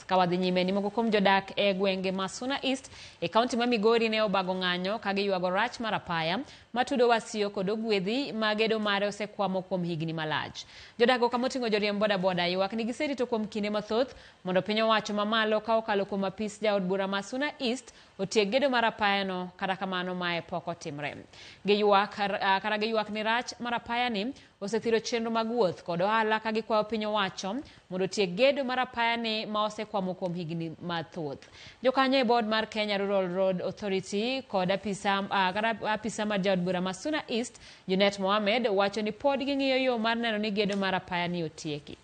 Kawadhi nyime ni moko kuom jodak e gwenge ma Suna East e kaunti ma Migori ne obago ng'anyo ka giywago rach mar apaya matudo Wasiyo kod ogwedhi ma gedo mare osekwamo kuom higni malach. Jodak kama oting'o joriemb bodaboda ywak ni giserito kuom kinde mathoth mondo piny owacho mamalo ka okalo kuom apis jaod bura ma Suna East otiek gedo mar apaya no, kata kamano mae pok otimre. Giyuak ni rach mar apaya ni osethiro chenro mag wuoth kod ohala ka gikwayo piny owacho mondo otiek gedo mar apaya ni ma osekwamo kuom higni mathoth. Jokanyo e board mar Kenya Rural Road Authority kod apisa mar jaod bura ma Suna East Junet Mohamed wacho ni pod ging'iyo yo mar neno ni gedo mar apaya ni otieki.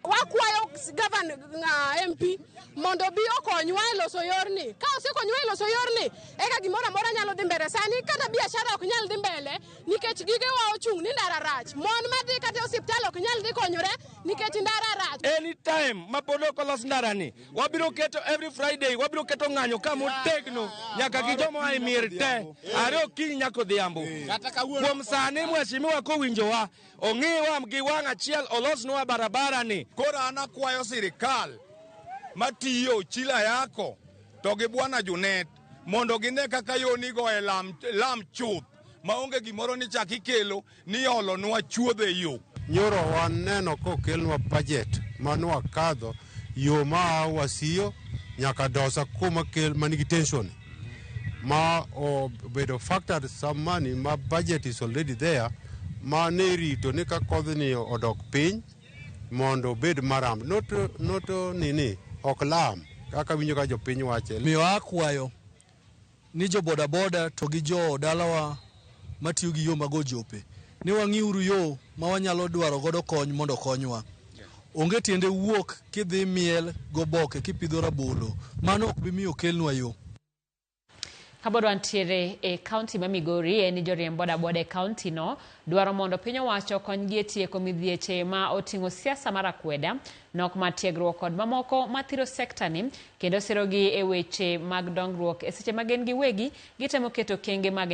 Wakwayo governor MP mondo bi okonywa e loso yorni. Ka osekonywa e loso yorni, eka gimoro amora nyalo dhi mbele. Sani kata biashara ok nyal dhi mbele nikech gigewa ochung' ni ndara rach. Mon madhi kata osiptal ok nyal dhi konyore nikech ndara rach. Anytime ma pod ok olos ndara ni, wabiro keto every Friday, wabiro keto ng'anyo ka motegno nyaka gi joma ai mier te. Are okinyi nyaka odhiambo. Kuom sani mheshimiwa kowinjowa, ong'iwa gi wang' achiel olosnwa barabara ni. Koro an akwayo sirikal matiyo chila yako to gi bwana Junet mondo gine kaka yonigo e lam chuth maonge gimoro ni chak ikelo ni olonwa chuodho e yo. Nyoro waneno kokelnwa budget manwa kadho yo ma Wasiyo nyaka Dosa kuma manigi tension ma obedo factored some money ma budget is already there ma ne rito ni ka kodhni odok piny mondo bed maram noto nini ok lam kaka winjo ka jopiny wache. Miyo akwayo ni jo bodaboda to gi jo dalawa matiyo gi yo mago jope ni wang'iuru yo ma wanyalo dwaro godo kony mondo konywa. Onge tiende wuok kidhi miel goboke kipidho rabolo, mano ok bi miyo kelnwa yo. Kabodo antiere e kaunti ma Migori ni joriemb bodaboda e kaunti no dwaro mondo piny owacho konygi e tieko midhieche ma oting'o siasa mar akweda, nok mar tiegruok kod mamoko mathiro sekta ni kendo sirogi e weche mag dongruok e seche ma gin giwegi gitemo keto kenge mag